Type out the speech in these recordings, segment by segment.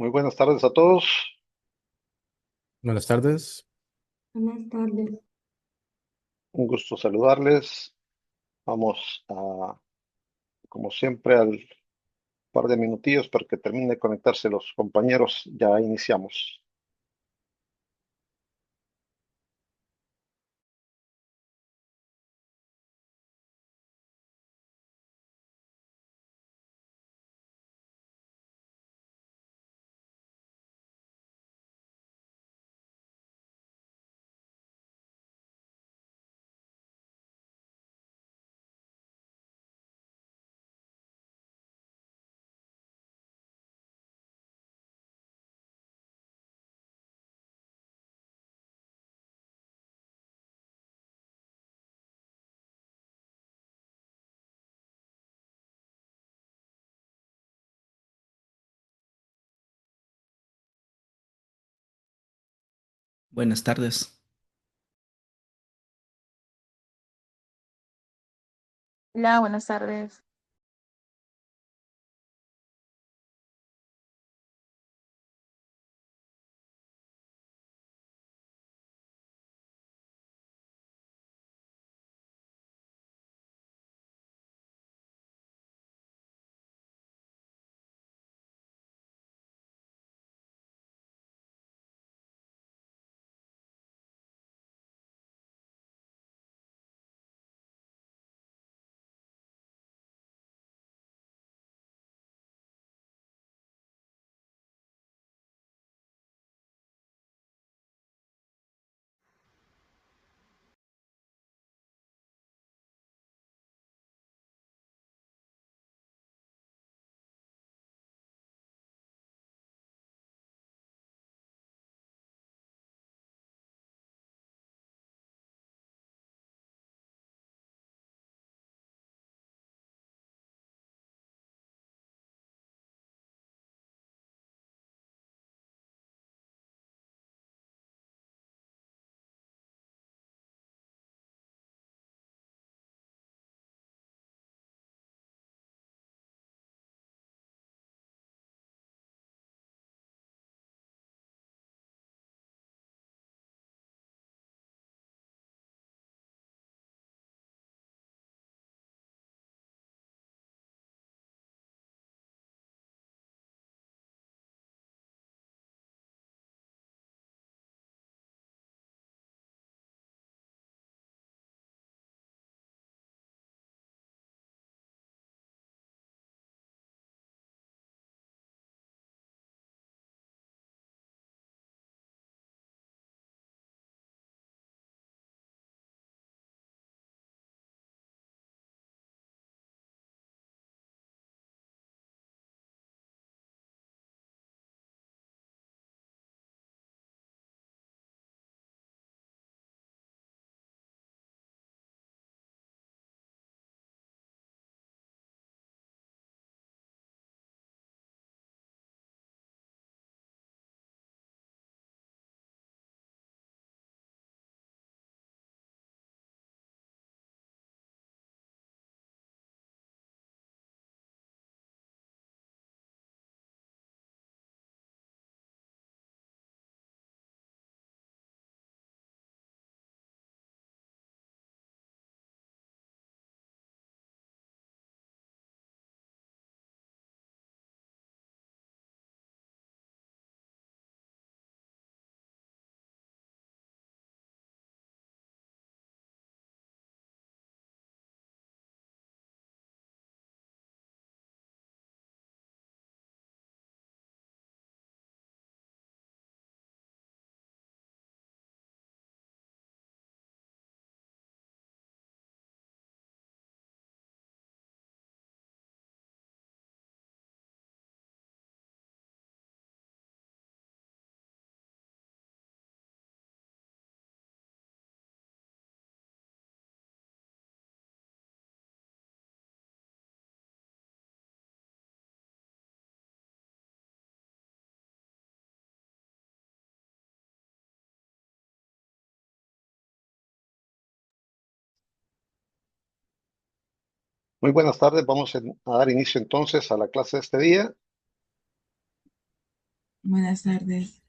Muy buenas tardes a todos. Buenas tardes. Buenas tardes. Un gusto saludarles. Vamos como siempre, al par de minutillos para que termine de conectarse los compañeros. Ya iniciamos. Buenas tardes. Hola, buenas tardes. Muy buenas tardes. Vamos a dar inicio entonces a la clase de este día. Buenas tardes.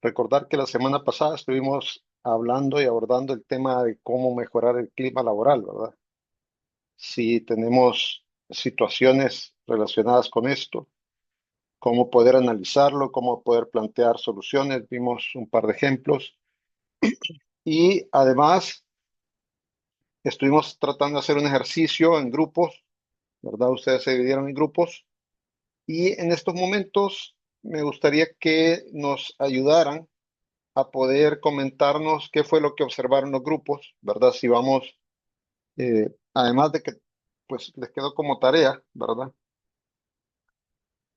Recordar que la semana pasada estuvimos hablando y abordando el tema de cómo mejorar el clima laboral, ¿verdad? Si tenemos situaciones relacionadas con esto, cómo poder analizarlo, cómo poder plantear soluciones. Vimos un par de ejemplos y además estuvimos tratando de hacer un ejercicio en grupos, ¿verdad? Ustedes se dividieron en grupos y en estos momentos me gustaría que nos ayudaran a poder comentarnos qué fue lo que observaron los grupos, ¿verdad? Si vamos, además de que pues les quedó como tarea, ¿verdad?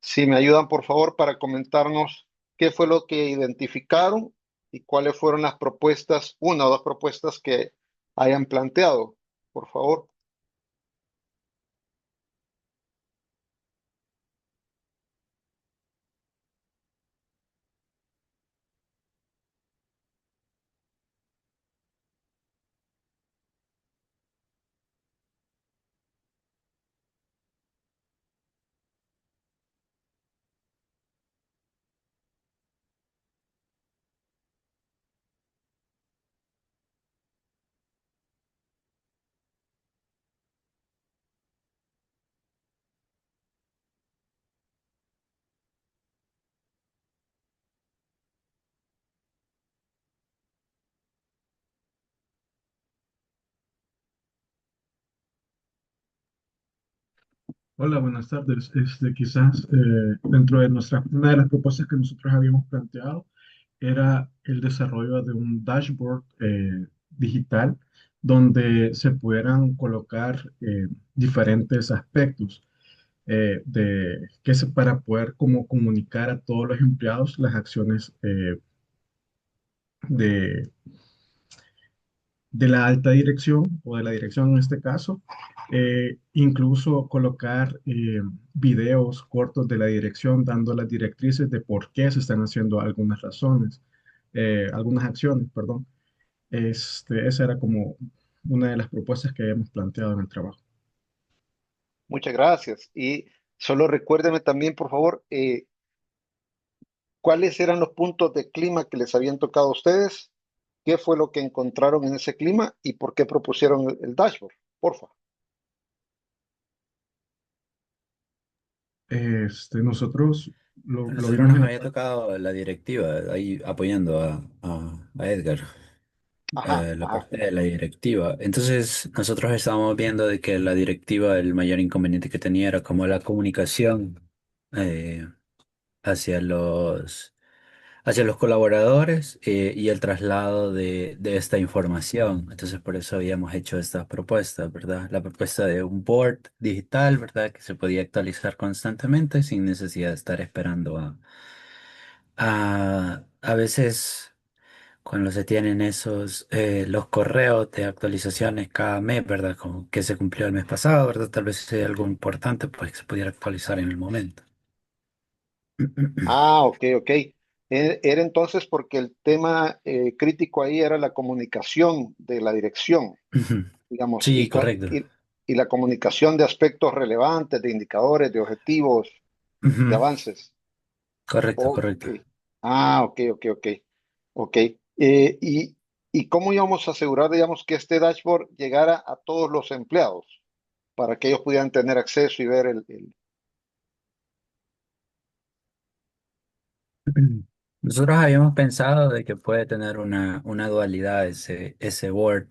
Si me ayudan, por favor, para comentarnos qué fue lo que identificaron y cuáles fueron las propuestas, una o dos propuestas que hayan planteado, por favor. Hola, buenas tardes. Quizás dentro de una de las propuestas que nosotros habíamos planteado era el desarrollo de un dashboard digital donde se pudieran colocar diferentes aspectos para poder como comunicar a todos los empleados las acciones de de la alta dirección o de la dirección en este caso, incluso colocar videos cortos de la dirección dando las directrices de por qué se están haciendo algunas acciones, perdón. Esa era como una de las propuestas que hemos planteado en el trabajo. Muchas gracias. Y solo recuérdeme también, por favor, cuáles eran los puntos de clima que les habían tocado a ustedes, qué fue lo que encontraron en ese clima y por qué propusieron el dashboard, porfa. Nosotros A lo nosotros vimos nos en... había tocado la directiva, ahí apoyando a Edgar, Ajá, la ajá. parte de la directiva. Entonces, nosotros estábamos viendo de que la directiva, el mayor inconveniente que tenía era como la comunicación eh, hacia hacia los colaboradores y el traslado de esta información. Entonces, por eso habíamos hecho esta propuesta, ¿verdad? La propuesta de un board digital, ¿verdad? Que se podía actualizar constantemente sin necesidad de estar esperando a veces cuando se tienen los correos de actualizaciones cada mes, ¿verdad? Como que se cumplió el mes pasado, ¿verdad? Tal vez sea algo importante, pues que se pudiera actualizar en el momento. Ah, ok, ok. Era entonces porque el tema crítico ahí era la comunicación de la dirección, Ujú. digamos, Sí, correcto. y la comunicación de aspectos relevantes, de indicadores, de objetivos, de Ujú. avances. Correcto, Ok. correcto. Ah, ok, ok, ok. Ok. ¿Y cómo íbamos a asegurar, digamos, que este dashboard llegara a todos los empleados para que ellos pudieran tener acceso y ver Nosotros habíamos pensado de que puede tener una dualidad ese Word,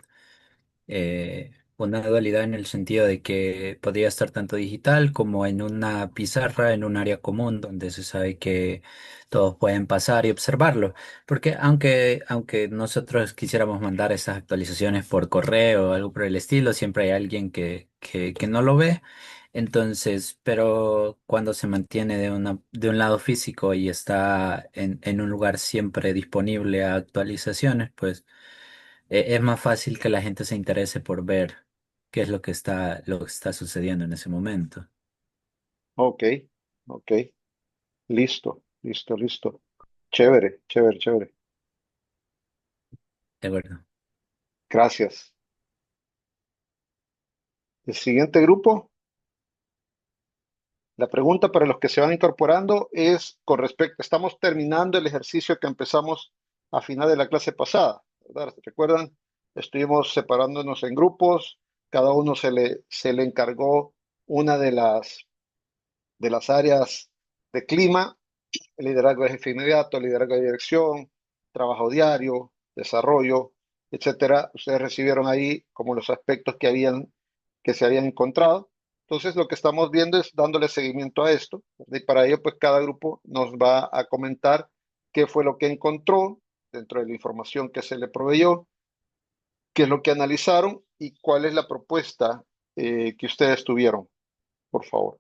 una dualidad en el sentido de que podría estar tanto digital como en una pizarra, en un área común donde se sabe que todos pueden pasar y observarlo. Porque aunque nosotros quisiéramos mandar esas actualizaciones por correo o algo por el estilo, siempre hay alguien que no lo ve. Entonces, pero cuando se mantiene de un lado físico y está en un lugar siempre disponible a actualizaciones, pues es más fácil que la gente se interese por ver qué es lo que está sucediendo en ese momento. ok, ok, listo, listo, listo. Chévere, chévere, chévere. De acuerdo. Gracias. El siguiente grupo, La pregunta para los que se van incorporando es con respecto, estamos terminando el ejercicio que empezamos a final de la clase pasada, ¿verdad? ¿Recuerdan? Estuvimos separándonos en grupos, cada uno se le encargó una de las áreas de clima, el liderazgo de jefe inmediato, el liderazgo de dirección, trabajo diario, desarrollo, etcétera. Ustedes recibieron ahí como los aspectos que se habían encontrado. Entonces, lo que estamos viendo es dándole seguimiento a esto. Y para ello, pues cada grupo nos va a comentar qué fue lo que encontró dentro de la información que se le proveyó, qué es lo que analizaron y cuál es la propuesta que ustedes tuvieron, por favor.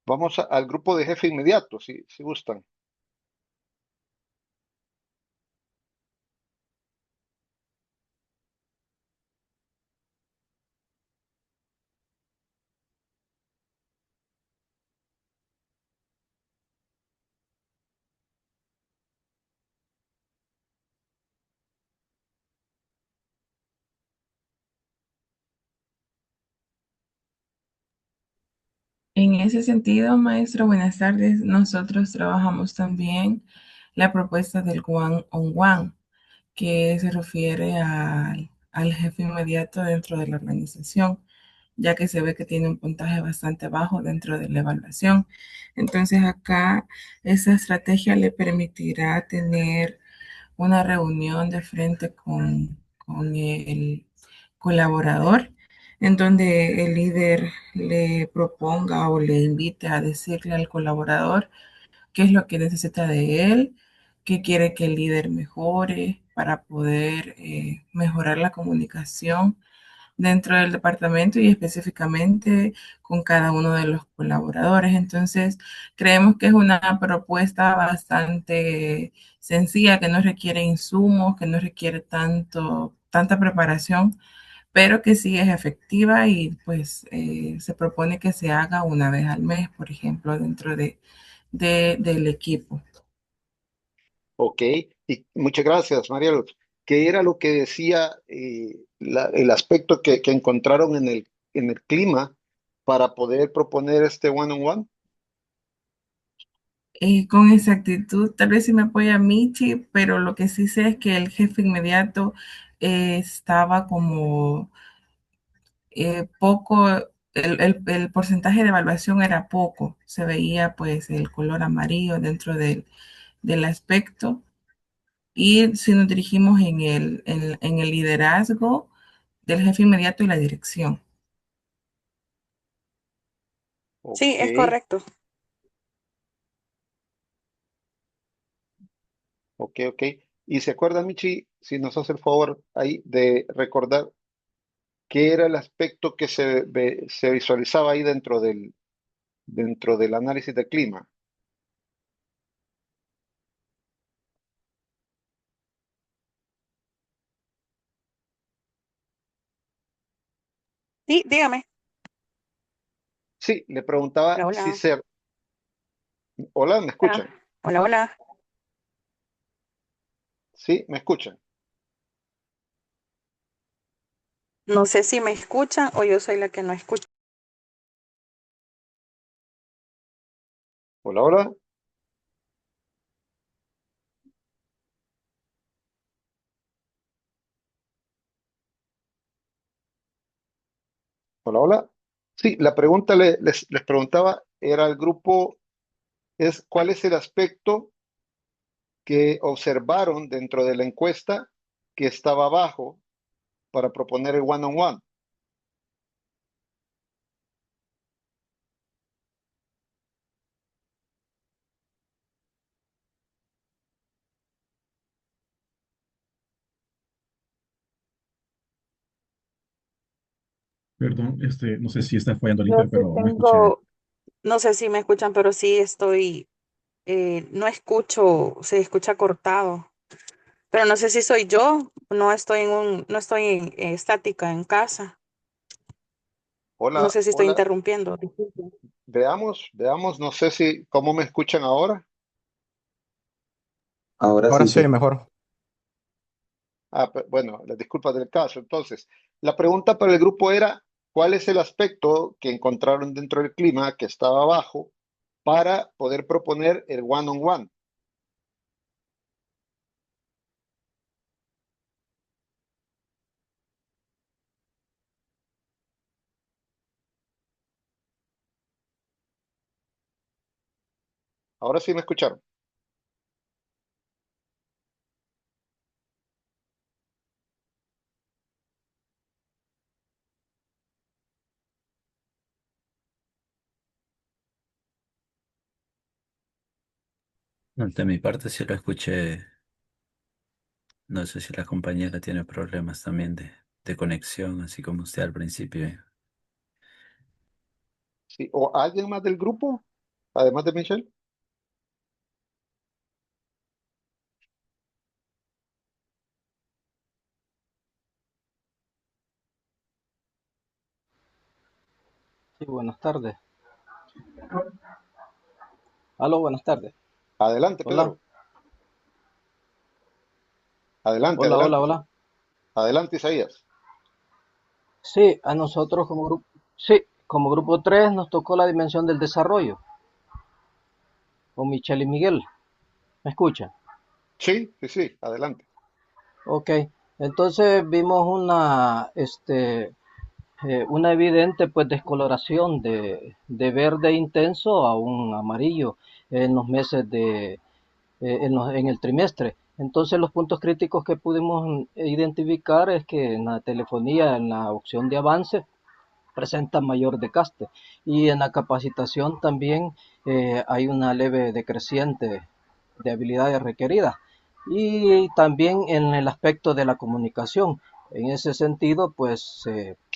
Vamos al grupo de jefe inmediato, si gustan. En ese sentido, maestro, buenas tardes. Nosotros trabajamos también la propuesta del one on one, que se refiere al jefe inmediato dentro de la organización, ya que se ve que tiene un puntaje bastante bajo dentro de la evaluación. Entonces acá esa estrategia le permitirá tener una reunión de frente con el colaborador, en donde el líder le proponga o le invite a decirle al colaborador qué es lo que necesita de él, qué quiere que el líder mejore para poder mejorar la comunicación dentro del departamento y específicamente con cada uno de los colaboradores. Entonces, creemos que es una propuesta bastante sencilla, que no requiere insumos, que no requiere tanta preparación, pero que sí es efectiva y pues se propone que se haga una vez al mes, por ejemplo, dentro del equipo. Ok, y muchas gracias, María Luz. ¿Qué era lo que decía el aspecto que encontraron en el clima para poder proponer este one-on-one? Con exactitud, tal vez sí me apoya Michi, pero lo que sí sé es que el jefe inmediato estaba como poco, el porcentaje de evaluación era poco, se veía pues el color amarillo dentro del aspecto y si nos dirigimos en el liderazgo del jefe inmediato y la dirección. Sí, Ok, es correcto. ok. Y se acuerda, Michi, si nos hace el favor ahí de recordar qué era el aspecto que se visualizaba ahí dentro del análisis de clima. Sí, dígame. Sí, le preguntaba Hola, si hola. se... Hola, ¿me Hola, escuchan? hola, hola. Sí, ¿me escuchan? No sé si me escuchan o yo soy la que no escucha. Hola, hola. Hola, hola. Sí, la pregunta les preguntaba era al grupo, es ¿cuál es el aspecto que observaron dentro de la encuesta que estaba abajo para proponer el one-on-one? Perdón, no sé si está fallando el Yo inter, sí pero no escuché. tengo, no sé si me escuchan, pero sí estoy, no escucho, se escucha cortado. Pero no sé si soy yo, no estoy estática en casa. No Hola, sé si estoy hola. interrumpiendo. Disculpe. Veamos, no sé si, ¿cómo me escuchan ahora? Ahora Ahora sí, se oye sí. mejor. Bueno, las disculpas del caso. Entonces, la pregunta para el grupo era, ¿cuál es el aspecto que encontraron dentro del clima que estaba abajo para poder proponer el one-on-one? Ahora sí me escucharon. No, de mi parte sí lo escuché. No sé si la compañera tiene problemas también de conexión, así como usted al principio. Sí, ¿o alguien más del grupo, además de Michelle? Sí, buenas tardes. Aló, buenas tardes. Adelante, Hola, Pedro. Adelante, hola, hola, adelante. hola. Adelante, Isaías. Sí, a nosotros como grupo, sí, como grupo 3 nos tocó la dimensión del desarrollo con Michelle y Miguel. ¿Me escucha? Sí, sí, sí, adelante. Ok, entonces vimos una evidente pues descoloración de verde intenso a un amarillo en los meses en el trimestre. Entonces los puntos críticos que pudimos identificar es que en la telefonía, en la opción de avance, presenta mayor desgaste y en la capacitación también hay una leve decreciente de habilidades requeridas y también en el aspecto de la comunicación. En ese sentido, pues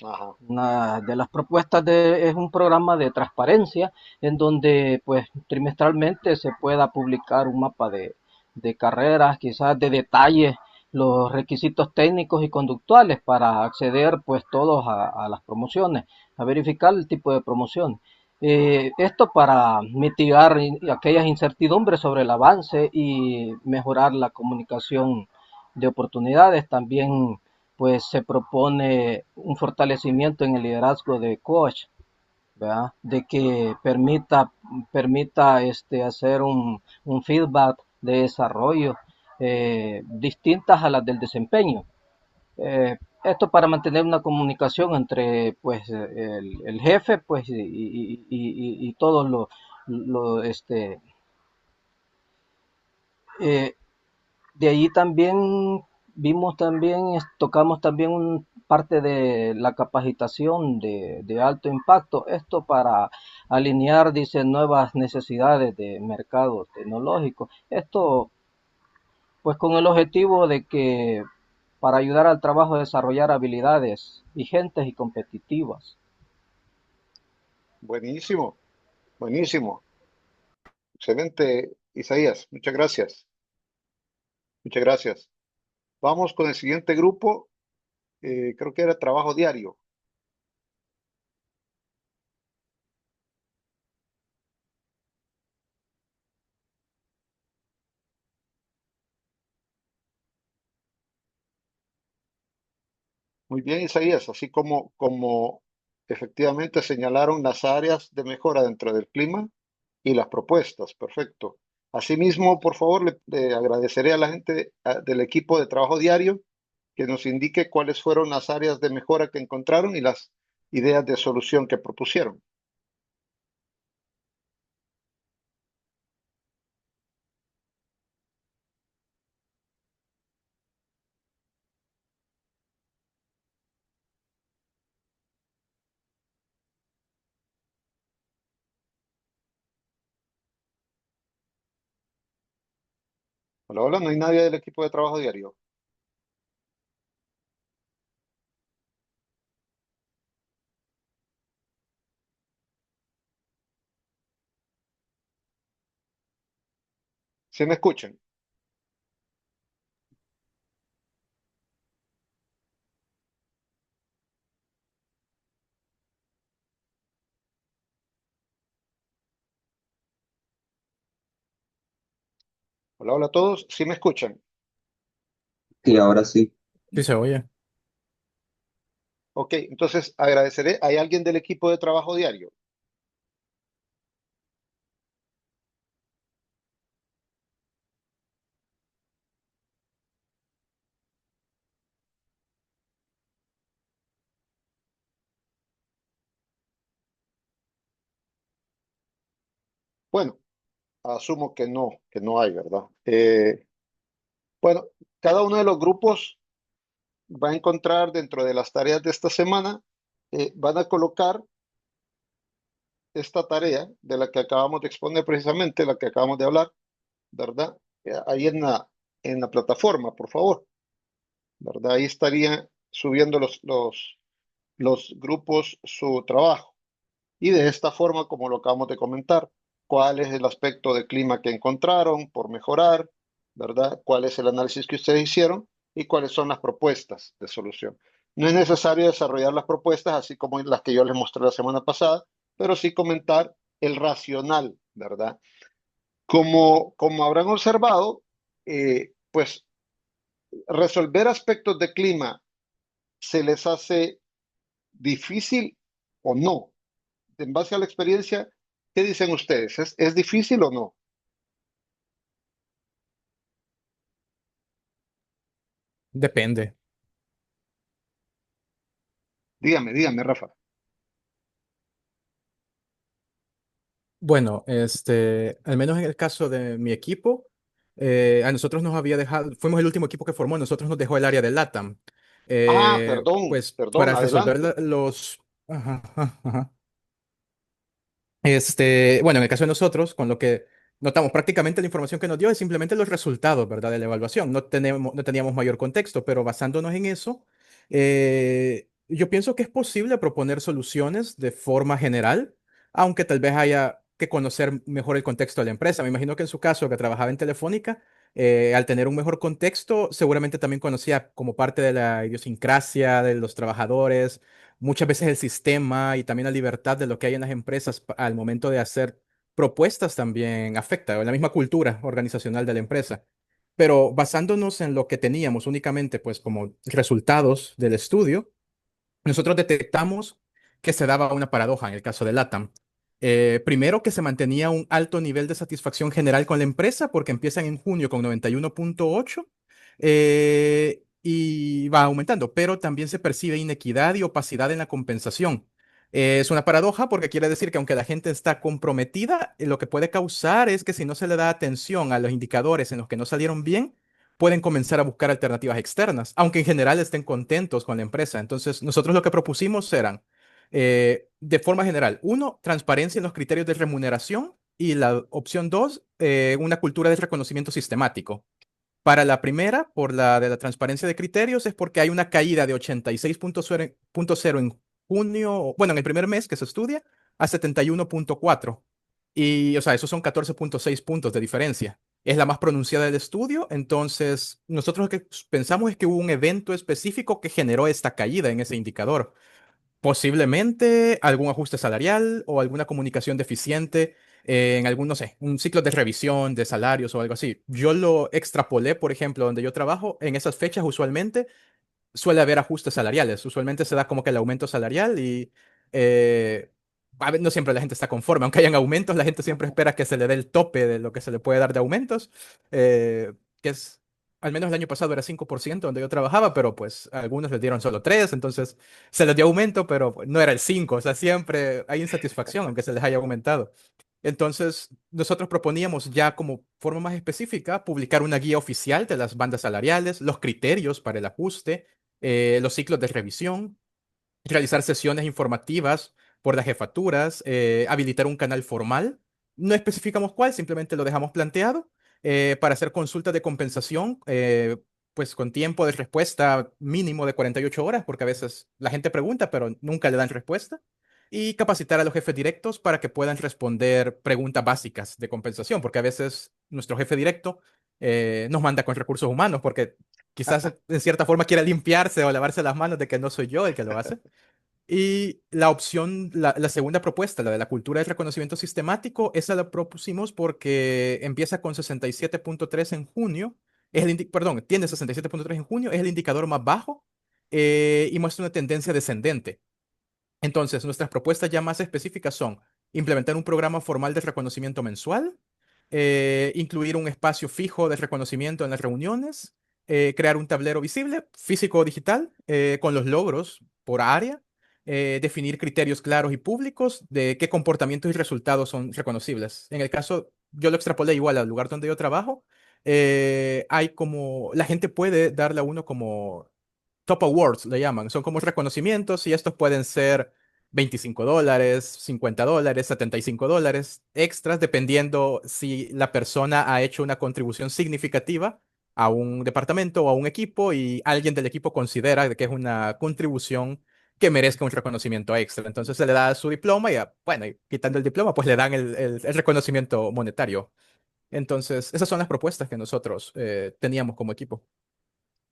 Ajá. una de las propuestas es un programa de transparencia en donde pues trimestralmente se pueda publicar un mapa de carreras, quizás de detalles, los requisitos técnicos y conductuales para acceder pues todos a las promociones, a verificar el tipo de promoción. Esto para mitigar aquellas incertidumbres sobre el avance y mejorar la comunicación de oportunidades. También pues se propone un fortalecimiento en el liderazgo de coach, ¿verdad? De que permita hacer un feedback de desarrollo distintas a las del desempeño. Esto para mantener una comunicación entre pues el jefe pues y todos lo, eh, de allí también tocamos también parte de la capacitación de alto impacto, esto para alinear, dice, nuevas necesidades de mercado tecnológico. Esto, pues, con el objetivo de que para ayudar al trabajo a desarrollar habilidades vigentes y competitivas. Buenísimo, buenísimo. Excelente, Isaías. Muchas gracias. Muchas gracias. Vamos con el siguiente grupo. Creo que era trabajo diario. Muy bien, Isaías. Así como efectivamente señalaron las áreas de mejora dentro del clima y las propuestas. Perfecto. Asimismo, por favor, le agradeceré a la gente del equipo de trabajo diario que nos indique cuáles fueron las áreas de mejora que encontraron y las ideas de solución que propusieron. Hola, hola, no hay nadie del equipo de trabajo diario. ¿Sí me escuchan? Hola, hola a todos. ¿Sí me escuchan? Sí, ahora sí. Sí se oye. Ok, entonces agradeceré. ¿Hay alguien del equipo de trabajo diario? Bueno, asumo que no hay, ¿verdad? Bueno, cada uno de los grupos va a encontrar dentro de las tareas de esta semana, van a colocar esta tarea de la que acabamos de exponer precisamente, la que acabamos de hablar, ¿verdad? Ahí en la plataforma, por favor, ¿verdad? Ahí estarían subiendo los grupos su trabajo. Y de esta forma, como lo acabamos de comentar, cuál es el aspecto de clima que encontraron por mejorar, ¿verdad? ¿Cuál es el análisis que ustedes hicieron y cuáles son las propuestas de solución? No es necesario desarrollar las propuestas así como las que yo les mostré la semana pasada, pero sí comentar el racional, ¿verdad? Como habrán observado, pues resolver aspectos de clima se les hace difícil o no. En base a la experiencia, ¿qué dicen ustedes? Es difícil o no? Depende. Dígame, Rafa. Bueno, al menos en el caso de mi equipo, a nosotros nos había dejado, fuimos el último equipo que formó, a nosotros nos dejó el área de LATAM. Pues Perdón, para resolver adelante. los... Ajá, ajá, ajá. Bueno, en el caso de nosotros, con lo que notamos, prácticamente la información que nos dio es simplemente los resultados, ¿verdad? De la evaluación. No teníamos mayor contexto, pero basándonos en eso, yo pienso que es posible proponer soluciones de forma general, aunque tal vez haya que conocer mejor el contexto de la empresa. Me imagino que en su caso, que trabajaba en Telefónica, al tener un mejor contexto, seguramente también conocía como parte de la idiosincrasia de los trabajadores, muchas veces el sistema y también la libertad de lo que hay en las empresas al momento de hacer propuestas también afecta, o la misma cultura organizacional de la empresa. Pero basándonos en lo que teníamos únicamente, pues como resultados del estudio, nosotros detectamos que se daba una paradoja en el caso de LATAM. Primero, que se mantenía un alto nivel de satisfacción general con la empresa porque empiezan en junio con 91.8 y va aumentando, pero también se percibe inequidad y opacidad en la compensación. Es una paradoja porque quiere decir que aunque la gente está comprometida, lo que puede causar es que si no se le da atención a los indicadores en los que no salieron bien, pueden comenzar a buscar alternativas externas, aunque en general estén contentos con la empresa. Entonces, nosotros lo que propusimos eran, de forma general, uno, transparencia en los criterios de remuneración y la opción dos, una cultura de reconocimiento sistemático. Para la primera, por la de la transparencia de criterios, es porque hay una caída de 86.0 en junio, bueno, en el primer mes que se estudia, a 71.4. Y, o sea, esos son 14.6 puntos de diferencia. Es la más pronunciada del estudio, entonces nosotros lo que pensamos es que hubo un evento específico que generó esta caída en ese indicador. Posiblemente algún ajuste salarial o alguna comunicación deficiente en algún, no sé, un ciclo de revisión de salarios o algo así. Yo lo extrapolé, por ejemplo, donde yo trabajo, en esas fechas usualmente suele haber ajustes salariales. Usualmente se da como que el aumento salarial y no siempre la gente está conforme. Aunque hayan aumentos, la gente siempre espera que se le dé el tope de lo que se le puede dar de aumentos, que es, al menos el año pasado era 5% donde yo trabajaba, pero pues a algunos les dieron solo 3, entonces se les dio aumento, pero pues, no era el 5. O sea, siempre hay insatisfacción aunque se les haya aumentado. Entonces, nosotros proponíamos ya como forma más específica publicar una guía oficial de las bandas salariales, los criterios para el ajuste, los ciclos de revisión, realizar sesiones informativas por las jefaturas, habilitar un canal formal. No especificamos cuál, simplemente lo dejamos planteado para hacer consultas de compensación, pues con tiempo de respuesta mínimo de 48 horas, porque a veces la gente pregunta, pero nunca le dan respuesta. Y capacitar a los jefes directos para que puedan responder preguntas básicas de compensación, porque a veces nuestro jefe directo nos manda con recursos humanos, porque quizás en cierta forma quiere limpiarse o lavarse las manos de que no soy yo el que lo hace. Y la opción, la segunda propuesta, la de la cultura del reconocimiento sistemático, esa la propusimos porque empieza con 67.3 en junio, perdón, tiene 67.3 en junio, es el indicador más bajo y muestra una tendencia descendente. Entonces, nuestras propuestas ya más específicas son implementar un programa formal de reconocimiento mensual, incluir un espacio fijo de reconocimiento en las reuniones, crear un tablero visible, físico o digital, con los logros por área, definir criterios claros y públicos de qué comportamientos y resultados son reconocibles. En el caso, yo lo extrapolé igual al lugar donde yo trabajo, hay como, la gente puede darle a uno como top awards, le llaman. Son como reconocimientos y estos pueden ser $25, $50, $75 extras, dependiendo si la persona ha hecho una contribución significativa a un departamento o a un equipo y alguien del equipo considera que es una contribución que merezca un reconocimiento extra. Entonces se le da su diploma y, bueno, y quitando el diploma, pues le dan el reconocimiento monetario. Entonces, esas son las propuestas que nosotros teníamos como equipo.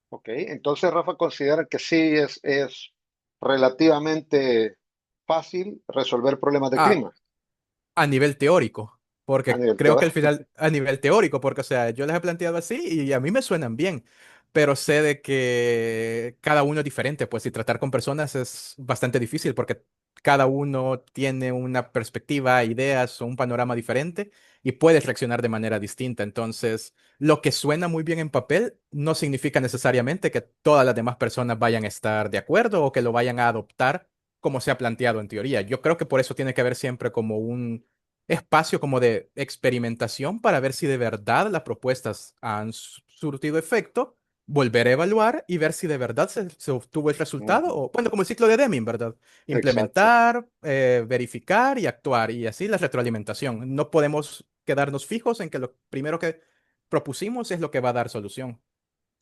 Ok, entonces Rafa considera que sí es relativamente fácil resolver problemas de Ah, clima a nivel teórico, a porque nivel creo que al teórico. final, a nivel teórico, porque, o sea, yo les he planteado así y a mí me suenan bien, pero sé de que cada uno es diferente, pues, y tratar con personas es bastante difícil porque cada uno tiene una perspectiva, ideas o un panorama diferente y puedes reaccionar de manera distinta. Entonces, lo que suena muy bien en papel no significa necesariamente que todas las demás personas vayan a estar de acuerdo o que lo vayan a adoptar como se ha planteado en teoría. Yo creo que por eso tiene que haber siempre como un espacio como de experimentación para ver si de verdad las propuestas han surtido efecto, volver a evaluar y ver si de verdad se obtuvo el resultado, Ujú, o bueno, como el ciclo de Deming, ¿verdad? exacto, Implementar, verificar y actuar, y así la retroalimentación. No podemos quedarnos fijos en que lo primero que propusimos es lo que va a dar solución.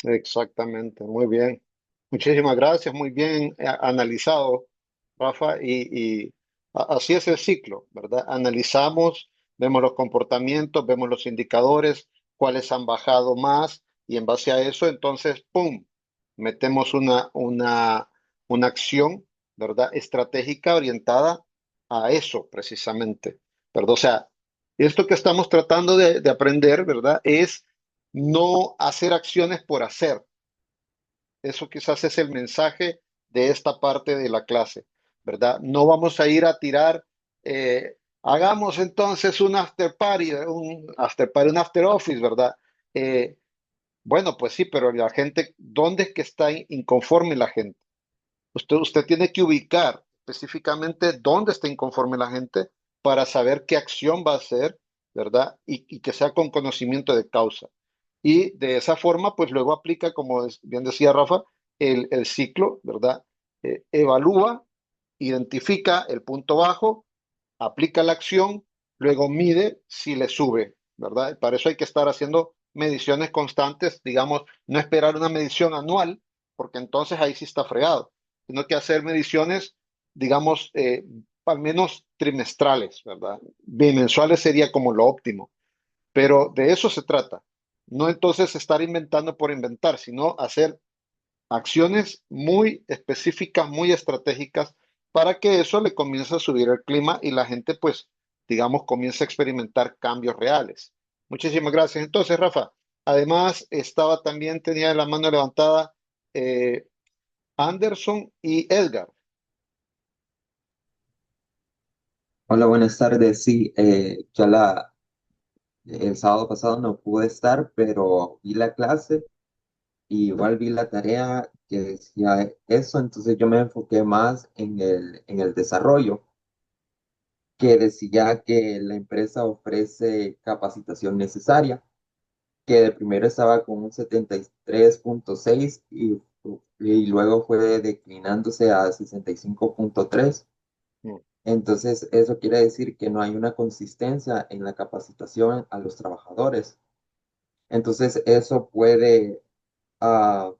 exactamente, muy bien. Muchísimas gracias, muy bien analizado, Rafa, y así es el ciclo, ¿verdad? Analizamos, vemos los comportamientos, vemos los indicadores, cuáles han bajado más, y en base a eso, entonces, ¡pum!, metemos una acción, ¿verdad? Estratégica orientada a eso precisamente, ¿verdad? O sea, esto que estamos tratando de aprender, ¿verdad? Es no hacer acciones por hacer. Eso quizás es el mensaje de esta parte de la clase, ¿verdad? No vamos a ir a tirar, hagamos entonces un after party, un after office, ¿verdad? Eh, bueno, pues sí, pero la gente, ¿dónde es que está inconforme la gente? Usted tiene que ubicar específicamente dónde está inconforme la gente para saber qué acción va a hacer, ¿verdad? Y que sea con conocimiento de causa. Y de esa forma, pues luego aplica, como bien decía Rafa, el ciclo, ¿verdad? Evalúa, identifica el punto bajo, aplica la acción, luego mide si le sube, ¿verdad? Para eso hay que estar haciendo mediciones constantes, digamos, no esperar una medición anual, porque entonces ahí sí está fregado, sino que hacer mediciones, digamos, al menos trimestrales, ¿verdad? Bimensuales sería como lo óptimo, pero de eso se trata. No entonces estar inventando por inventar, sino hacer acciones muy específicas, muy estratégicas, para que eso le comience a subir el clima y la gente, pues, digamos, comience a experimentar cambios reales. Muchísimas gracias. Entonces, Rafa, además estaba también, tenía la mano levantada eh, Anderson y Edgar. Hola, buenas tardes. Sí, el sábado pasado no pude estar, pero vi la clase y igual vi la tarea que decía eso, entonces yo me enfoqué más en el desarrollo, que decía que la empresa ofrece capacitación necesaria, que de primero estaba con un 73.6 y luego fue declinándose a 65.3. Mm, Entonces, eso quiere decir que no hay una consistencia en la capacitación a los trabajadores. Entonces, eso puede, ah,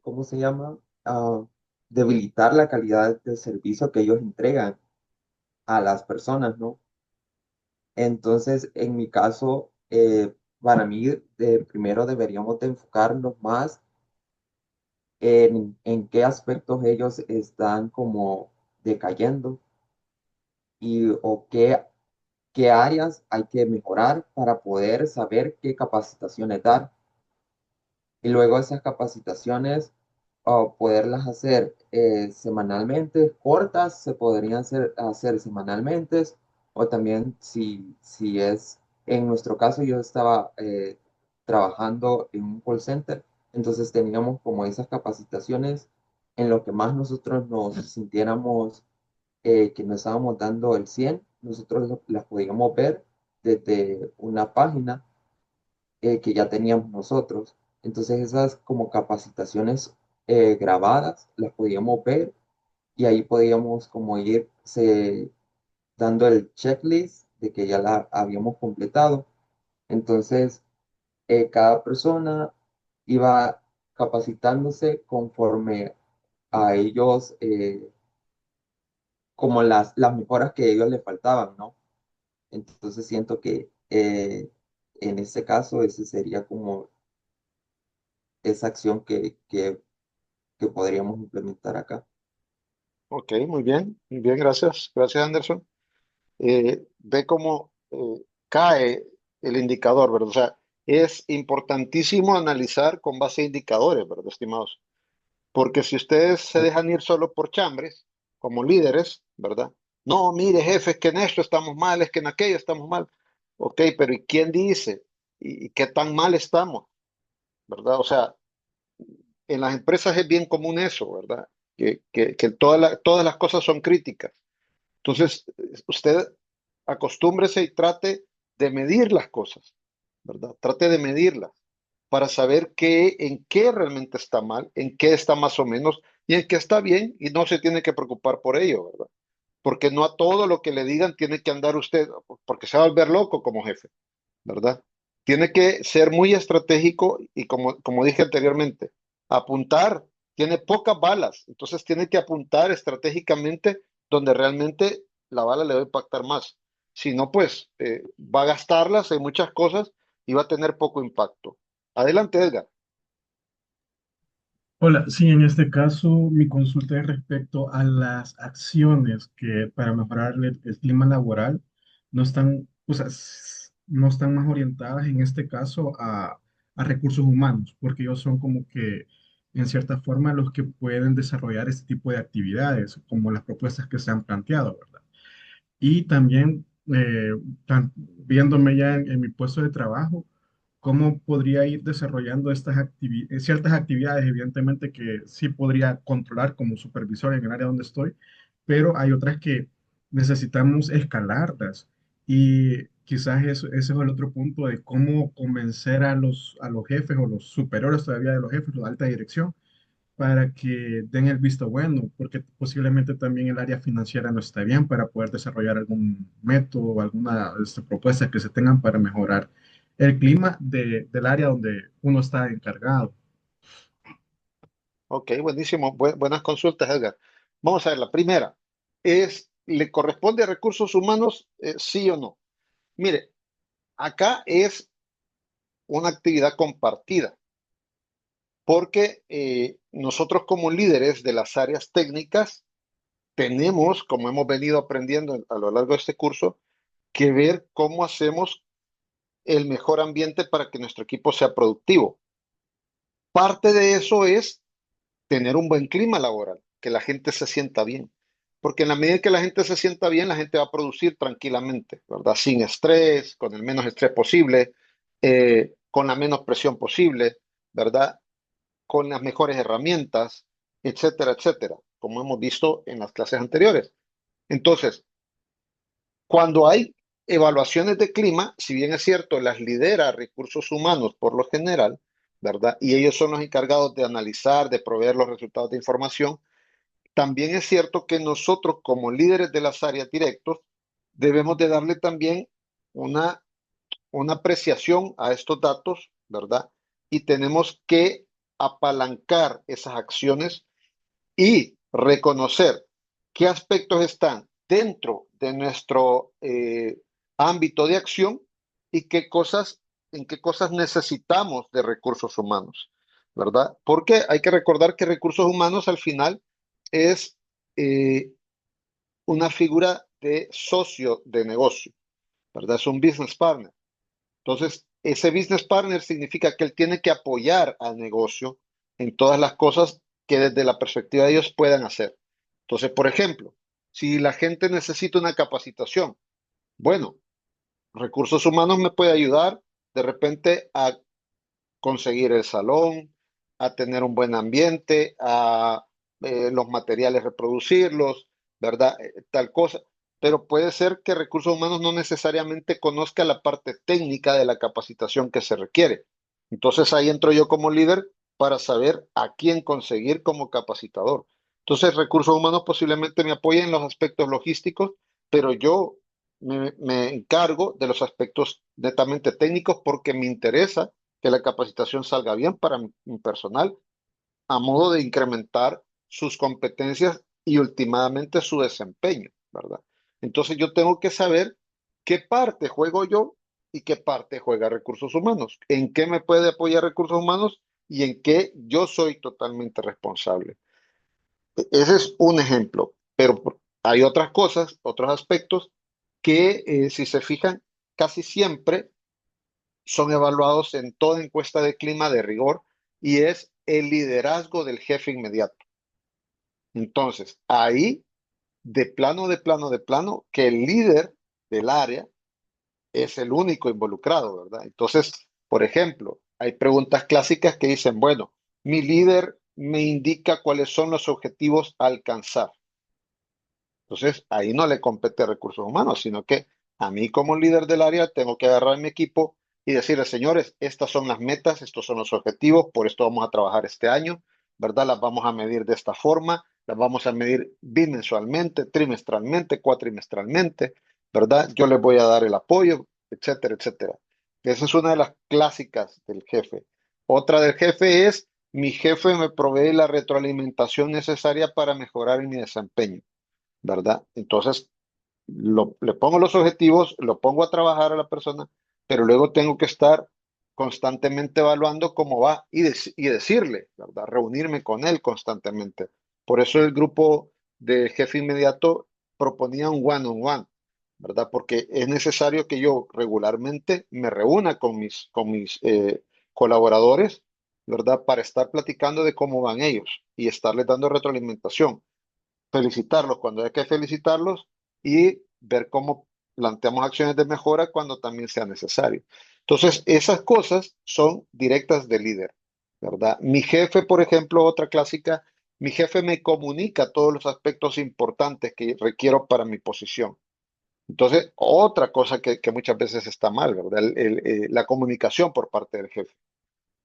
¿cómo se llama? Ah, debilitar la calidad del servicio que ellos entregan a las personas, ¿no? Entonces, en mi caso, para mí, primero deberíamos de enfocarnos más en qué aspectos ellos están como decayendo y o qué qué áreas hay que mejorar para poder saber qué capacitaciones dar. Y luego esas capacitaciones, poderlas hacer semanalmente, cortas, se podrían hacer semanalmente, o también si es, en nuestro caso yo estaba trabajando en un call center, entonces teníamos como esas capacitaciones en lo que más nosotros nos sintiéramos que nos estábamos dando el 100 nosotros las podíamos ver desde una página que ya teníamos nosotros. Entonces esas como capacitaciones grabadas las podíamos ver y ahí podíamos como ir dando el checklist de que ya la habíamos completado. Entonces cada persona iba capacitándose conforme a ellos, como las mejoras que a ellos les faltaban, ¿no? Entonces siento que en este caso ese sería como esa acción que podríamos implementar acá. Ok, muy bien, gracias. Gracias, Anderson. Ve cómo cae el indicador, ¿verdad? O sea, es importantísimo analizar con base a indicadores, ¿verdad, estimados? Porque si ustedes se dejan ir solo por chambres, como líderes, ¿verdad? No, mire, jefe, es que en esto estamos mal, es que en aquello estamos mal. Ok, pero ¿y quién dice? ¿Y qué tan mal estamos? ¿Verdad? O sea, en las empresas es bien común eso, ¿verdad? Que todas las cosas son críticas. Entonces, usted acostúmbrese y trate de medir las cosas, ¿verdad? Trate de medirlas para saber en qué realmente está mal, en qué está más o menos y en qué está bien y no se tiene que preocupar por ello, ¿verdad? Porque no a todo lo que le digan tiene que andar usted, porque se va a volver loco como jefe, ¿verdad? Tiene que ser muy estratégico y como dije anteriormente, apuntar, tiene pocas balas, entonces tiene que apuntar estratégicamente donde realmente la bala le va a impactar más. Si no, pues va a gastarlas en muchas cosas y va a tener poco impacto. Adelante, Edgar. Hola, sí, en este caso mi consulta es respecto a las acciones que para mejorar el clima laboral no están, o sea, no están más orientadas en este caso a recursos humanos, porque ellos son como que en cierta forma los que pueden desarrollar este tipo de actividades, como las propuestas que se han planteado, ¿verdad? Y también viéndome ya en mi puesto de trabajo, cómo podría ir desarrollando ciertas actividades, evidentemente que sí podría controlar como supervisor en el área donde estoy, pero hay otras que necesitamos escalarlas. Y quizás ese es el otro punto de cómo convencer a los jefes o los superiores todavía de los jefes, la alta dirección, para que den el visto bueno, porque posiblemente también el área financiera no está bien para poder desarrollar algún método o alguna propuesta que se tengan para mejorar el clima del área donde uno está encargado. Ok, buenísimo. Buenas consultas, Edgar. Vamos a ver, la primera ¿le corresponde a recursos humanos, sí o no? Mire, acá es una actividad compartida, porque nosotros como líderes de las áreas técnicas tenemos, como hemos venido aprendiendo a lo largo de este curso, que ver cómo hacemos el mejor ambiente para que nuestro equipo sea productivo. Parte de eso es tener un buen clima laboral, que la gente se sienta bien. Porque en la medida que la gente se sienta bien, la gente va a producir tranquilamente, ¿verdad? Sin estrés, con el menos estrés posible, con la menos presión posible, ¿verdad? Con las mejores herramientas, etcétera, etcétera, como hemos visto en las clases anteriores. Entonces, cuando hay evaluaciones de clima, si bien es cierto, las lidera recursos humanos por lo general, ¿verdad? Y ellos son los encargados de analizar, de proveer los resultados de información. También es cierto que nosotros como líderes de las áreas directos debemos de darle también una, una apreciación a estos datos, ¿verdad? Y tenemos que apalancar esas acciones y reconocer qué aspectos están dentro de nuestro ámbito de acción y en qué cosas necesitamos de recursos humanos, ¿verdad? Porque hay que recordar que recursos humanos al final es eh, una figura de socio de negocio. ¿verdad? Es un business partner. Entonces, ese business partner significa que él tiene que apoyar al negocio en todas las cosas que desde la perspectiva de ellos puedan hacer. Entonces, por ejemplo, si la gente necesita una capacitación, bueno, recursos humanos me puede ayudar de repente a conseguir el salón, a tener un buen ambiente, a los materiales reproducirlos, ¿verdad? Tal cosa. Pero puede ser que recursos humanos no necesariamente conozca la parte técnica de la capacitación que se requiere. Entonces ahí entro yo como líder para saber a quién conseguir como capacitador. Entonces recursos humanos posiblemente me apoyen en los aspectos logísticos, pero yo me encargo de los aspectos netamente técnicos porque me interesa que la capacitación salga bien para mi personal, a modo de incrementar sus competencias y últimamente su desempeño, ¿verdad? Entonces yo tengo que saber qué parte juego yo y qué parte juega recursos humanos, en qué me puede apoyar recursos humanos y en qué yo soy totalmente responsable. Ese es un ejemplo, pero hay otras cosas, otros aspectos que, si se fijan, casi siempre son evaluados en toda encuesta de clima de rigor y es el liderazgo del jefe inmediato. Entonces, ahí, de plano, que el líder del área es el único involucrado, ¿verdad? Entonces, por ejemplo, hay preguntas clásicas que dicen, bueno, mi líder me indica cuáles son los objetivos a alcanzar. Entonces, ahí no le compete a recursos humanos, sino que a mí como líder del área tengo que agarrar mi equipo y decirles, señores, estas son las metas, estos son los objetivos, por esto vamos a trabajar este año, ¿verdad? Las vamos a medir de esta forma, las vamos a medir bimensualmente, trimestralmente, cuatrimestralmente, ¿verdad? Yo les voy a dar el apoyo, etcétera, etcétera. Esa es una de las clásicas del jefe. Otra del jefe es, mi jefe me provee la retroalimentación necesaria para mejorar en mi desempeño, ¿verdad? Entonces, le pongo los objetivos, lo pongo a trabajar a la persona, pero luego tengo que estar constantemente evaluando cómo va y decirle, ¿verdad? Reunirme con él constantemente. Por eso el grupo de jefe inmediato proponía un one-on-one, ¿verdad? Porque es necesario que yo regularmente me reúna con mis colaboradores, ¿verdad? Para estar platicando de cómo van ellos y estarles dando retroalimentación, felicitarlos cuando hay que felicitarlos y ver cómo planteamos acciones de mejora cuando también sea necesario. Entonces, esas cosas son directas del líder, ¿verdad? Mi jefe, por ejemplo, otra clásica, mi jefe me comunica todos los aspectos importantes que requiero para mi posición. Entonces, otra cosa que muchas veces está mal, ¿verdad? La comunicación por parte del jefe.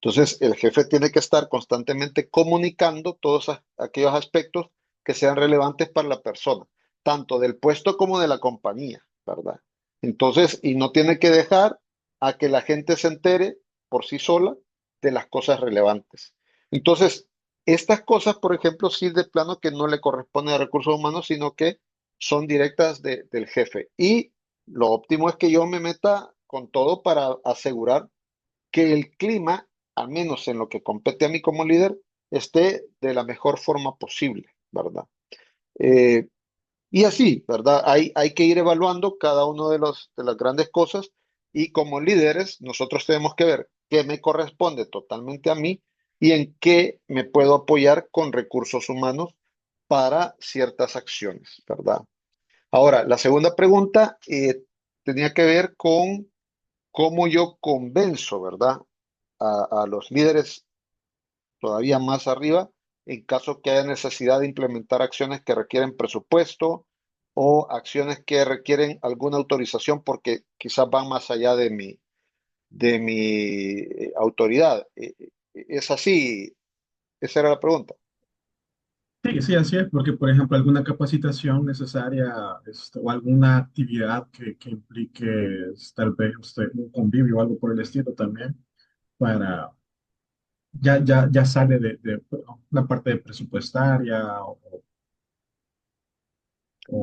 Entonces, el jefe tiene que estar constantemente comunicando todos aquellos aspectos que sean relevantes para la persona, tanto del puesto como de la compañía, ¿verdad? Entonces, y no tiene que dejar a que la gente se entere por sí sola de las cosas relevantes. Entonces, estas cosas, por ejemplo, sí de plano que no le corresponde a recursos humanos, sino que son directas del jefe. Y lo óptimo es que yo me meta con todo para asegurar que el clima, al menos en lo que compete a mí como líder, esté de la mejor forma posible, ¿verdad? Eh, y así, ¿verdad? Hay que ir evaluando cada uno de las grandes cosas y como líderes nosotros tenemos que ver qué me corresponde totalmente a mí y en qué me puedo apoyar con recursos humanos para ciertas acciones, ¿verdad? Ahora, la segunda pregunta tenía que ver con cómo yo convenzo, ¿verdad? A los líderes todavía más arriba en caso que haya necesidad de implementar acciones que requieren presupuesto o acciones que requieren alguna autorización porque quizás van más allá de mi autoridad. ¿Es así? Esa era la pregunta. Sí, sí, así es, porque por ejemplo alguna capacitación necesaria o alguna actividad que implique tal vez un convivio o algo por el estilo también, para, ya sale de la parte de presupuestaria o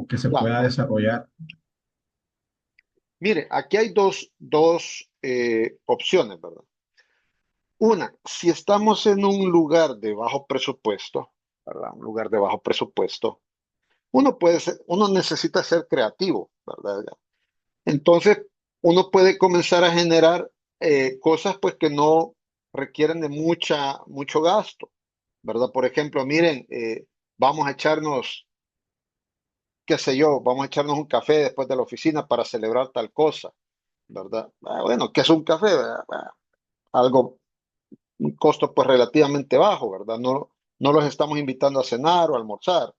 que se Claro. pueda desarrollar. Mire, aquí hay dos opciones, ¿verdad? Una, si estamos en un lugar de bajo presupuesto, ¿verdad? Un lugar de bajo presupuesto, uno necesita ser creativo, ¿verdad? Entonces, uno puede comenzar a generar cosas pues que no requieren de mucho gasto, ¿verdad? Por ejemplo, miren, vamos a echarnos, qué sé yo, vamos a echarnos un café después de la oficina para celebrar tal cosa, ¿verdad? Bueno, ¿qué es un café? ¿Verdad? Algo, un costo pues relativamente bajo, ¿verdad? No los estamos invitando a cenar o a almorzar.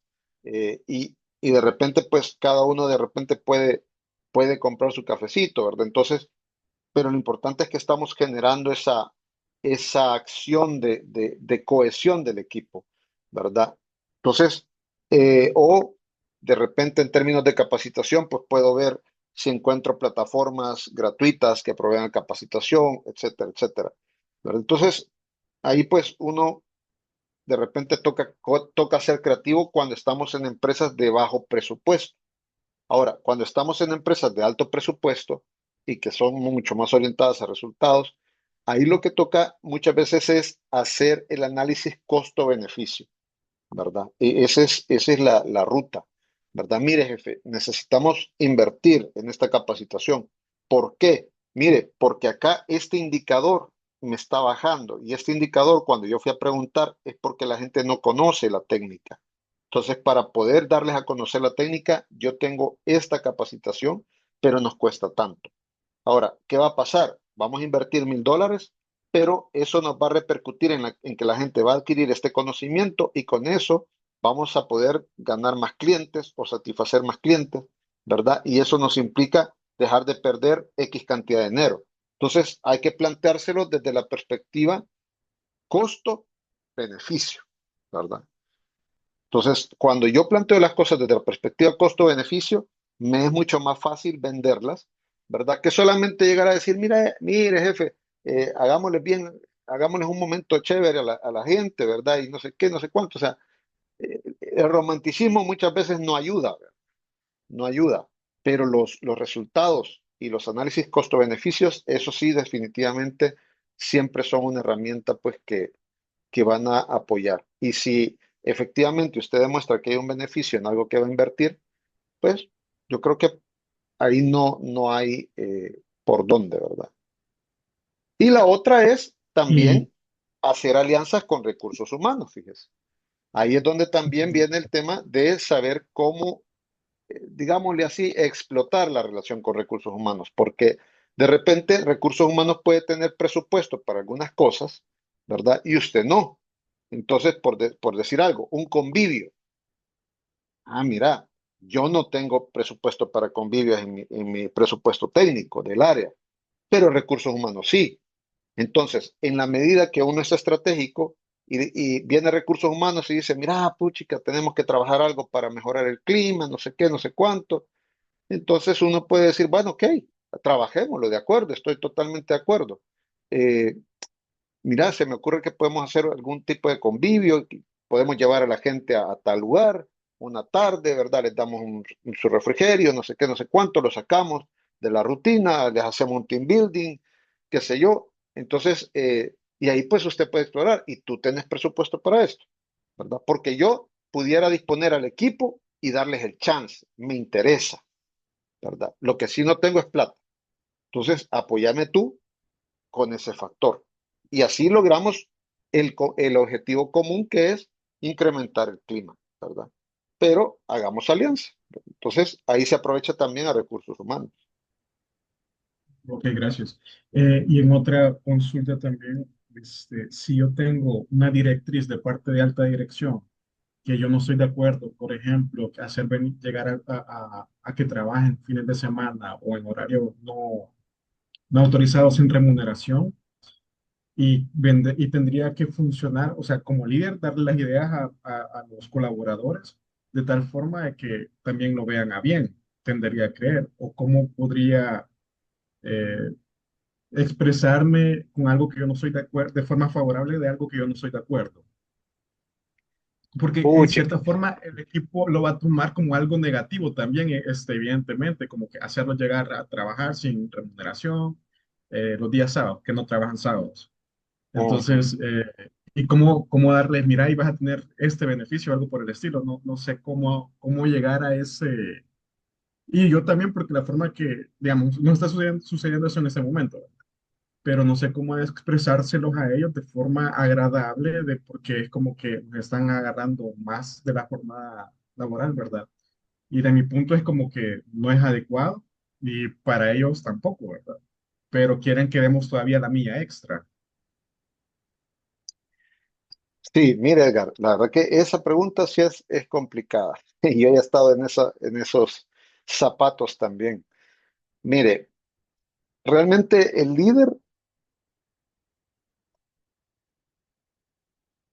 Y de repente pues cada uno de repente puede comprar su cafecito, ¿verdad? Entonces, pero lo importante es que estamos generando esa acción de cohesión del equipo, ¿verdad? Entonces, o de repente en términos de capacitación, pues puedo ver si encuentro plataformas gratuitas que provean capacitación, etcétera, etcétera, ¿verdad? Entonces, ahí pues uno de repente toca ser creativo cuando estamos en empresas de bajo presupuesto. Ahora, cuando estamos en empresas de alto presupuesto y que son mucho más orientadas a resultados, ahí lo que toca muchas veces es hacer el análisis costo-beneficio, ¿verdad? Esa es la ruta, ¿verdad? Mire, jefe, necesitamos invertir en esta capacitación. ¿Por qué? Mire, porque acá este indicador me está bajando y este indicador, cuando yo fui a preguntar, es porque la gente no conoce la técnica. Entonces, para poder darles a conocer la técnica, yo tengo esta capacitación, pero nos cuesta tanto. Ahora, ¿qué va a pasar? Vamos a invertir $1,000, pero eso nos va a repercutir en que la gente va a adquirir este conocimiento y con eso vamos a poder ganar más clientes o satisfacer más clientes, ¿verdad? Y eso nos implica dejar de perder X cantidad de dinero. Entonces, hay que planteárselo desde la perspectiva costo-beneficio, ¿verdad? Entonces, cuando yo planteo las cosas desde la perspectiva costo-beneficio, me es mucho más fácil venderlas, ¿verdad? Que solamente llegar a decir, mira, mire, jefe, hagámosles bien, hagámosles un momento chévere a la gente, ¿verdad? Y no sé qué, no sé cuánto. O sea, el romanticismo muchas veces no ayuda, ¿verdad? No ayuda, pero los resultados y los análisis costo-beneficios, eso sí, definitivamente siempre son una herramienta, pues, que van a apoyar. Y si efectivamente usted demuestra que hay un beneficio en algo que va a invertir, pues yo creo que ahí no hay por dónde, ¿verdad? Y la otra es Y, también hacer alianzas con recursos humanos, fíjese. Ahí es donde también viene el tema de saber cómo, digámosle así, explotar la relación con recursos humanos, porque de repente recursos humanos puede tener presupuesto para algunas cosas, ¿verdad? Y usted no. Entonces, por decir algo, un convivio. Ah, mira, yo no tengo presupuesto para convivios en mi presupuesto técnico del área, pero recursos humanos sí. Entonces, en la medida que uno es estratégico y viene recursos humanos y dice, mira, puchica, tenemos que trabajar algo para mejorar el clima, no sé qué, no sé cuánto. Entonces uno puede decir, bueno, ok, trabajémoslo, de acuerdo, estoy totalmente de acuerdo. Eh, Mira, se me ocurre que podemos hacer algún tipo de convivio, que podemos llevar a la gente a tal lugar, una tarde, ¿verdad? Les damos su refrigerio, no sé qué, no sé cuánto, lo sacamos de la rutina, les hacemos un team building, qué sé yo. Entonces, y ahí pues usted puede explorar y tú tienes presupuesto para esto, ¿verdad? Porque yo pudiera disponer al equipo y darles el chance, me interesa, ¿verdad? Lo que sí no tengo es plata. Entonces, apóyame tú con ese factor. Y así logramos el objetivo común que es incrementar el clima, ¿verdad? Pero hagamos alianza. Entonces, ahí se aprovecha también a recursos humanos. ok, gracias. Y en otra consulta también, si yo tengo una directriz de parte de alta dirección que yo no estoy de acuerdo, por ejemplo, que hacer llegar a que trabajen fines de semana o en horario no autorizado sin remuneración, y tendría que funcionar, o sea, como líder, darle las ideas a los colaboradores de tal forma de que también lo vean a bien, tendría a creer, o cómo podría eh, expresarme con algo que yo no soy de acuerdo, de forma favorable de algo que yo no soy de acuerdo. Porque en Pucha, cierta forma el equipo lo va a tomar como algo negativo también, evidentemente, como que hacerlo llegar a trabajar sin remuneración los días sábados, que no trabajan sábados. ujú. Entonces, ¿y cómo darles, mira, y vas a tener este beneficio o algo por el estilo? No sé cómo llegar Y yo también, porque la forma que, digamos, no está sucediendo eso en ese momento, pero no sé cómo expresárselos a ellos de forma agradable, porque es como que me están agarrando más de la jornada laboral, ¿verdad? Y de mi punto es como que no es adecuado y para ellos tampoco, ¿verdad? Pero quieren que demos todavía la milla extra. Sí, mire, Edgar, la verdad que esa pregunta sí es complicada. Y yo he estado en esos zapatos también. Mire, realmente el líder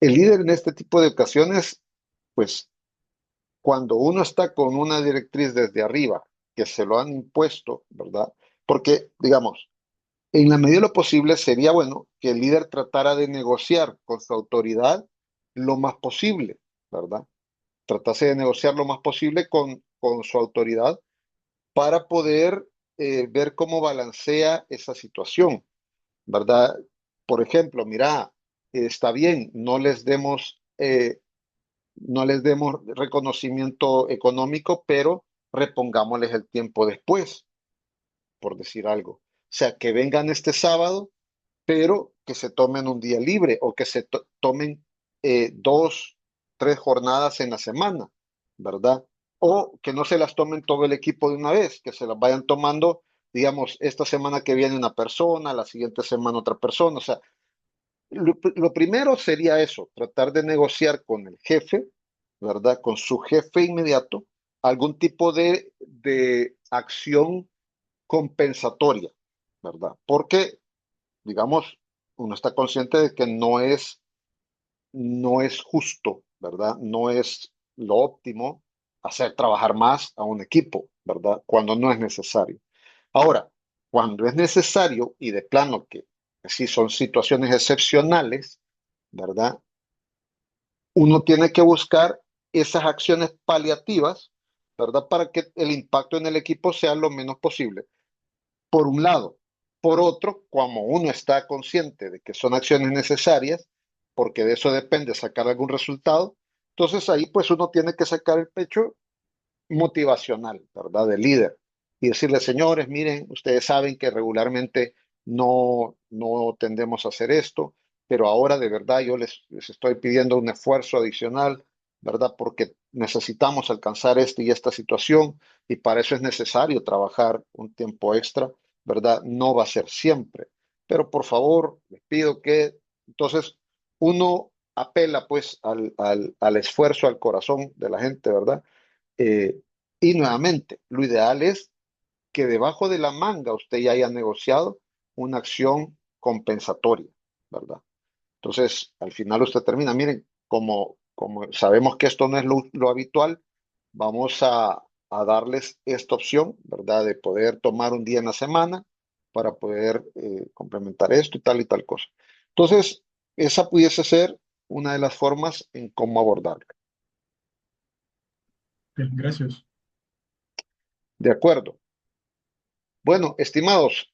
en este tipo de ocasiones, pues cuando uno está con una directriz desde arriba, que se lo han impuesto, ¿verdad? Porque, digamos, en la medida de lo posible sería bueno que el líder tratara de negociar con su autoridad lo más posible, ¿verdad? Tratase de negociar lo más posible con su autoridad para poder ver cómo balancea esa situación, ¿verdad? Por ejemplo, mira, está bien, no les demos reconocimiento económico, pero repongámosles el tiempo después, por decir algo. O sea, que vengan este sábado, pero que se tomen un día libre o que se tomen dos, tres jornadas en la semana, ¿verdad? O que no se las tomen todo el equipo de una vez, que se las vayan tomando, digamos, esta semana que viene una persona, la siguiente semana otra persona. O sea, lo primero sería eso, tratar de negociar con el jefe, ¿verdad? Con su jefe inmediato, algún tipo de acción compensatoria, ¿verdad? Porque, digamos, uno está consciente de que no es justo, ¿verdad? No es lo óptimo hacer trabajar más a un equipo, ¿verdad? Cuando no es necesario. Ahora, cuando es necesario y de plano que si son situaciones excepcionales, ¿verdad? Uno tiene que buscar esas acciones paliativas, ¿verdad? Para que el impacto en el equipo sea lo menos posible, por un lado. Por otro, como uno está consciente de que son acciones necesarias, porque de eso depende sacar algún resultado, entonces ahí pues uno tiene que sacar el pecho motivacional, ¿verdad? De líder. Y decirle, señores, miren, ustedes saben que regularmente no tendemos a hacer esto, pero ahora de verdad yo les estoy pidiendo un esfuerzo adicional, ¿verdad? Porque necesitamos alcanzar esta y esta situación y para eso es necesario trabajar un tiempo extra, ¿verdad? No va a ser siempre, pero por favor, les pido que entonces uno apela pues al esfuerzo, al corazón de la gente, ¿verdad? Eh, y nuevamente, lo ideal es que debajo de la manga usted ya haya negociado una acción compensatoria, ¿verdad? Entonces, al final usted termina, miren, como sabemos que esto no es lo habitual, vamos a darles esta opción, ¿verdad? De poder tomar un día en la semana para poder complementar esto y tal cosa. Entonces, esa pudiese ser una de las formas en cómo abordarlo. Bien, gracias. De acuerdo. Bueno, estimados,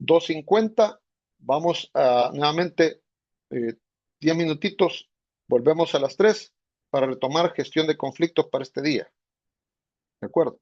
2:50, vamos a nuevamente 10 minutitos, volvemos a las 3 para retomar gestión de conflictos para este día. ¿De acuerdo?